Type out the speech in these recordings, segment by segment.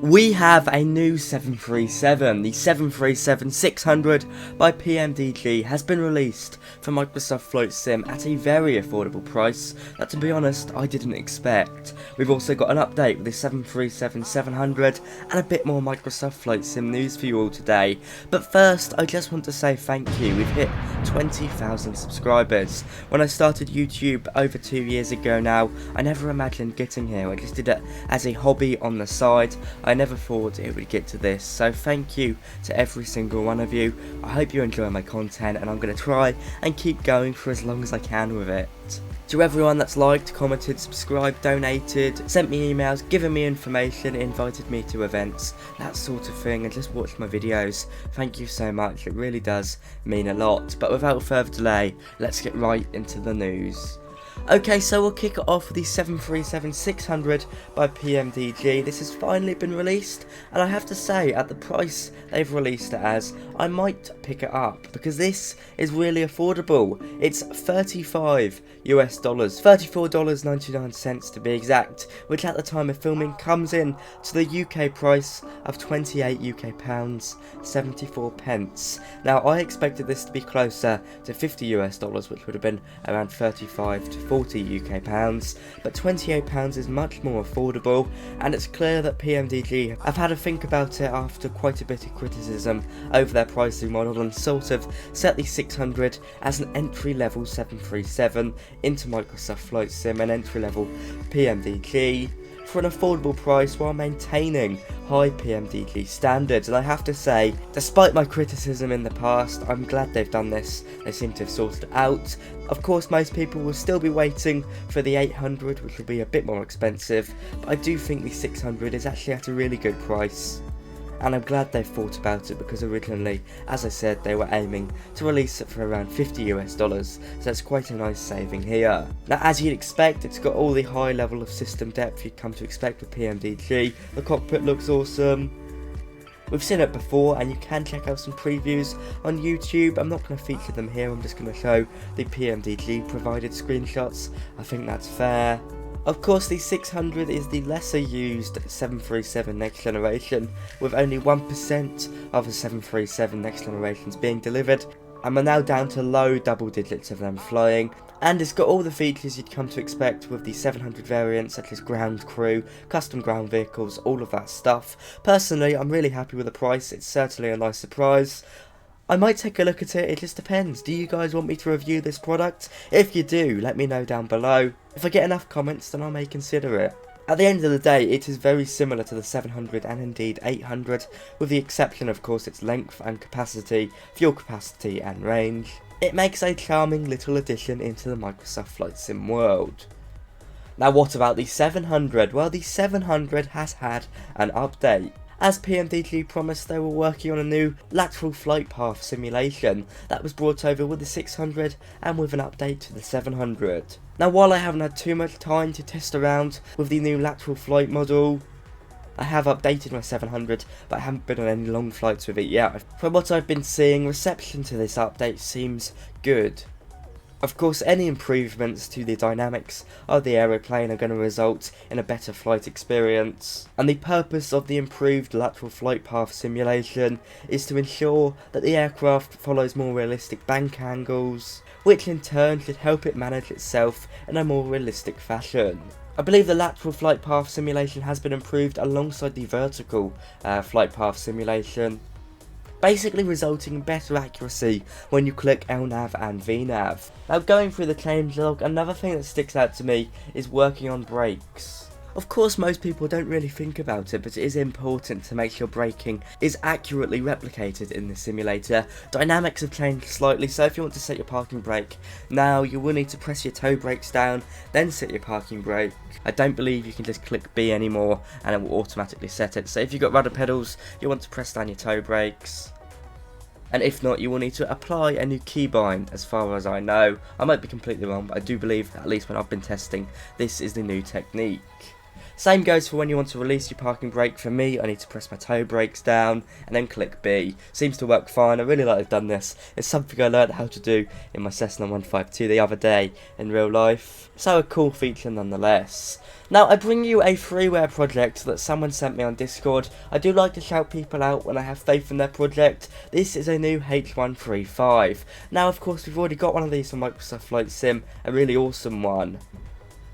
We have a new 737. The 737-600 by PMDG has been released for Microsoft Flight Sim at a very affordable price that, to be honest, I didn't expect. We've also got an update with the 737-700 and a bit more Microsoft Flight Sim news for you all today. But first, I just want to say thank you. We've hit 20,000 subscribers. When I started YouTube over 2 years ago now, I never imagined getting here. I just did it as a hobby on the side. I never thought it would get to this, so thank you to every single one of you. I hope you enjoy my content, and I'm going to try and keep going for as long as I can with it. To everyone that's liked, commented, subscribed, donated, sent me emails, given me information, invited me to events, that sort of thing, and just watched my videos, thank you so much. It really does mean a lot. But without further delay, let's get right into the news. Okay, so we'll kick it off with the 737-600 by PMDG. This has finally been released, and I have to say, at the price they've released it as, I might pick it up, because this is really affordable. It's $35 US, $34.99 to be exact, which at the time of filming comes in to the UK price of 28 UK pounds 74 pence. Now, I expected this to be closer to $50 US, which would have been around 35 to 40 UK pounds, but £28 is much more affordable, and it's clear that PMDG have had a think about it after quite a bit of criticism over their pricing model and sort of set the 600 as an entry-level 737 into Microsoft Flight Sim, and entry-level PMDG for an affordable price while maintaining high PMDG standards. And I have to say, despite my criticism in the past, I'm glad they've done this. They seem to have sorted it out. Of course, most people will still be waiting for the 800, which will be a bit more expensive, but I do think the 600 is actually at a really good price. And I'm glad they've thought about it, because originally, as I said, they were aiming to release it for around $50 US, so it's quite a nice saving here. Now, as you'd expect, it's got all the high level of system depth you'd come to expect with PMDG. The cockpit looks awesome. We've seen it before, and you can check out some previews on YouTube. I'm not going to feature them here, I'm just going to show the PMDG provided screenshots. I think that's fair. Of course, the 600 is the lesser used 737 next generation, with only 1% of the 737 next generations being delivered, and we're now down to low double digits of them flying. And it's got all the features you'd come to expect with the 700 variants, such as ground crew, custom ground vehicles, all of that stuff. Personally, I'm really happy with the price. It's certainly a nice surprise. I might take a look at it just depends. Do you guys want me to review this product? If you do, let me know down below. If I get enough comments, then I may consider it. At the end of the day, it is very similar to the 700 and indeed 800, with the exception, of course, its length and capacity, fuel capacity and range. It makes a charming little addition into the Microsoft Flight Sim world. Now, what about the 700? Well, the 700 has had an update. As PMDG promised, they were working on a new lateral flight path simulation that was brought over with the 600 and with an update to the 700. Now, while I haven't had too much time to test around with the new lateral flight model, I have updated my 700, but I haven't been on any long flights with it yet. From what I've been seeing, reception to this update seems good. Of course, any improvements to the dynamics of the aeroplane are going to result in a better flight experience, and the purpose of the improved lateral flight path simulation is to ensure that the aircraft follows more realistic bank angles, which in turn should help it manage itself in a more realistic fashion. I believe the lateral flight path simulation has been improved alongside the vertical flight path simulation, basically resulting in better accuracy when you click LNAV and VNAV. Now, going through the changelog, another thing that sticks out to me is working on brakes. Of course, most people don't really think about it, but it is important to make sure braking is accurately replicated in the simulator. Dynamics have changed slightly, so if you want to set your parking brake, now you will need to press your toe brakes down, then set your parking brake. I don't believe you can just click B anymore and it will automatically set it. So if you've got rudder pedals, you want to press down your toe brakes. And if not, you will need to apply a new keybind, as far as I know. I might be completely wrong, but I do believe, at least when I've been testing, this is the new technique. Same goes for when you want to release your parking brake. For me, I need to press my toe brakes down and then click B. Seems to work fine. I really like I've done this. It's something I learned how to do in my Cessna 152 the other day in real life. So a cool feature nonetheless. Now I bring you a freeware project that someone sent me on Discord. I do like to shout people out when I have faith in their project. This is a new H135. Now of course we've already got one of these from Microsoft Flight Sim, a really awesome one.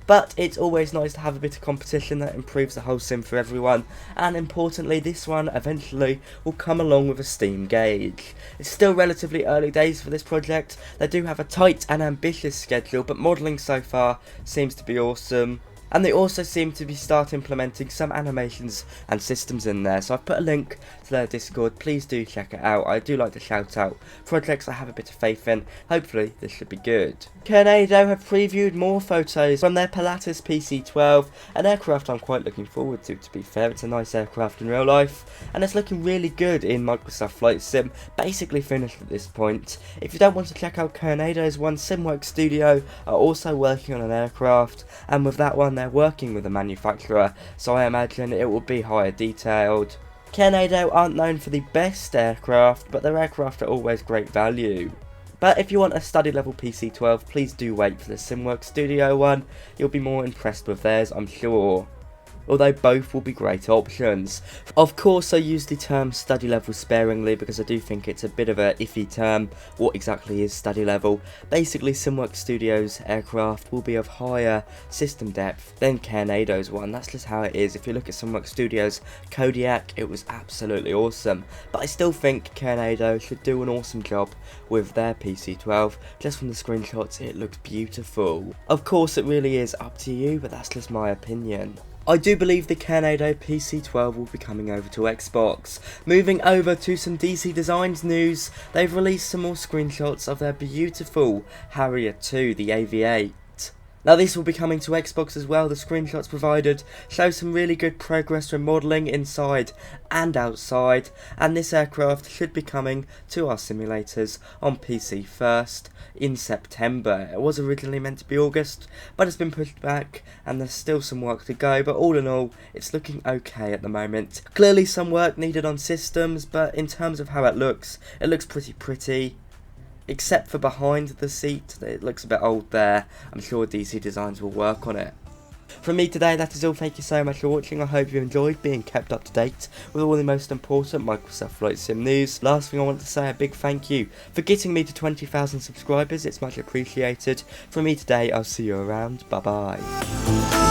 But it's always nice to have a bit of competition that improves the whole sim for everyone, and importantly this one eventually will come along with a Steam gauge. It's still relatively early days for this project. They do have a tight and ambitious schedule, but modelling so far seems to be awesome. And they also seem to start implementing some animations and systems in there, so I've put a link to their Discord. Please do check it out. I do like to shout out projects I have a bit of faith in. Hopefully this should be good. Carenado have previewed more photos from their Pilatus PC-12, an aircraft I'm quite looking forward to be fair. It's a nice aircraft in real life, and it's looking really good in Microsoft Flight Sim, basically finished at this point. If you don't want to check out Carenado's one, SimWorks Studio are also working on an aircraft, and with that one they're working with a manufacturer, so I imagine it will be higher detailed. Carenado aren't known for the best aircraft, but their aircraft are always great value. But if you want a study level PC-12, please do wait for the SimWorks Studio one. You'll be more impressed with theirs, I'm sure. Although both will be great options. Of course I use the term study level sparingly because I do think it's a bit of a iffy term. What exactly is study level? Basically SimWorks Studios aircraft will be of higher system depth than Carenado's one. That's just how it is. If you look at SimWorks Studios Kodiak, it was absolutely awesome. But I still think Carenado should do an awesome job with their PC-12. Just from the screenshots it looks beautiful. Of course it really is up to you, but that's just my opinion. I do believe the Carenado PC-12 will be coming over to Xbox. Moving over to some DC Designs news, they've released some more screenshots of their beautiful Harrier 2, the AV8. Now this will be coming to Xbox as well. The screenshots provided show some really good progress from modelling inside and outside, and this aircraft should be coming to our simulators on PC first in September. It was originally meant to be August, but it's been pushed back and there's still some work to go, but all in all it's looking okay at the moment. Clearly some work needed on systems, but in terms of how it looks pretty. Except for behind the seat, it looks a bit old there. I'm sure DC Designs will work on it. From me today, that is all. Thank you so much for watching. I hope you enjoyed being kept up to date with all the most important Microsoft Flight Sim news. Last thing I want to say, a big thank you for getting me to 20,000 subscribers. It's much appreciated. From me today, I'll see you around. Bye bye.